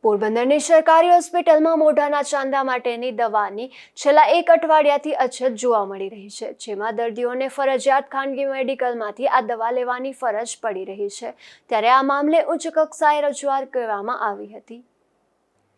પોરબંદરની સરકારી હોસ્પિટલમાં મોઢાના ચાંદા માટેની દવાની છેલ્લા એક અઠવાડિયાથી અછત જોવા મળી રહી છે, જેમાં દર્દીઓને ફરજિયાત ખાનગી મેડિકલમાંથી આ દવા લેવાની ફરજ પડી રહી છે। ત્યારે આ મામલે ઉચ્ચ કક્ષાએ રજૂઆત કરવામાં આવી હતી।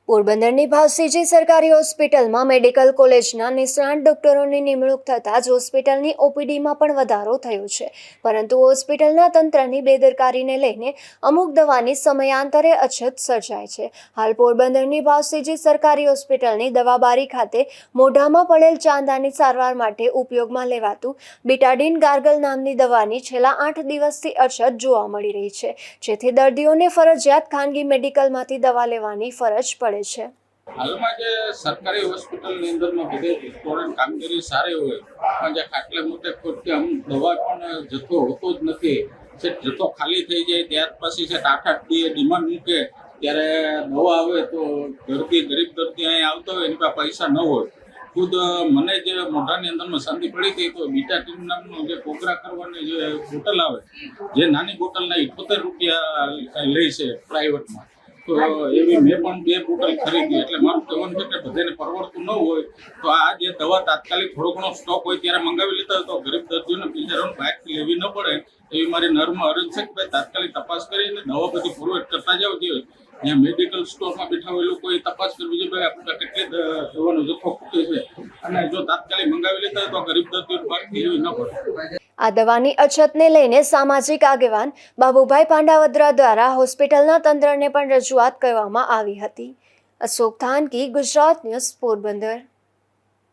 પોરબંદરની ભાવસીજી સરકારી હોસ્પિટલમાં મેડિકલ કોલેજના નિષ્ણાત ડોક્ટરોની નિમણૂક થતાં જ હોસ્પિટલની ઓપીડીમાં પણ વધારો થયો છે, પરંતુ હોસ્પિટલના તંત્રની બેદરકારીને લઈને અમુક દવાની સમયાંતરે અછત સર્જાય છે। હાલ પોરબંદરની ભાવસીજી સરકારી હોસ્પિટલની દવાબારી ખાતે મોઢામાં પડેલ ચાંદાની સારવાર માટે ઉપયોગમાં લેવાતું બીટાડીન ગાર્ગલ નામની દવાની છેલ્લા 8 દિવસથી અછત જોવા મળી રહી છે, જેથી દર્દીઓને ફરજિયાત ખાનગી મેડિકલમાંથી દવા લેવાની ફરજ પડે છે। હાલમાં જે સરકારી હોસ્પિટલની અંદરમાં બધે રેસ્ટોરન્ટ કામગીરી સારી હોય પણ જે ખાટલે મોટે ખોટે અમુક દવા પણ જથ્થો હોતો જ નથી। જથ્થો ખાલી થઈ જાય ત્યાર પછી છે 8-8 દી ડિમાન્ડ મૂકે ત્યારે દવા આવે તો દર્દી ગરીબ દર્દી અહીંયા આવતો હોય એની પાસે પૈસા ન હોય। ખુદ મને જે મોઢાની અંદરમાં શાંતિ પડી હતી તો બીટાડીન નામનું જે કોગરા કરવાની જે બોટલ આવે જે નાની બોટલના 78 રૂપિયા લે છે પ્રાઇવેટમાં, તો એવી મેં પણ 2 બોટલ ખરીદી। એટલે મારું કહેવાનું છે કે બધાને પરવડતું ન હોય તો આ જે દવા તાત્કાલિક થોડો ઘણો સ્ટોક હોય ત્યારે મંગાવી લેતા હોય તો ગરીબ દર્દીઓને બિચારાઓને બહારથી લેવી ન પડે એવી મારી નર્મ અરજ છે કે ભાઈ તાત્કાલિક તપાસ કરીને દવા બધી પ્રોવાઈડ કરતા જાવ જોઈએ। જ્યાં મેડિકલ સ્ટોરમાં બેઠા હોય લોકોએ તપાસ કરવી જોઈએ ભાઈ આપણે કેટલી દવાનો જથ્થો ખૂટે છે અને જો તાત્કાલિક મંગાવી લેતા હોય તો ગરીબ દર્દીઓને બહારથી લેવી ન પડે। આ દવાની અછતને લઈને સામાજિક આગેવાન બાબુભાઈ પાંડાવદરા દ્વારા હોસ્પિટલના તંત્રને પણ રજૂઆત કરવામાં આવી હતી। અશોક થાનકી, ગુજરાત ન્યૂઝ, પોરબંદર।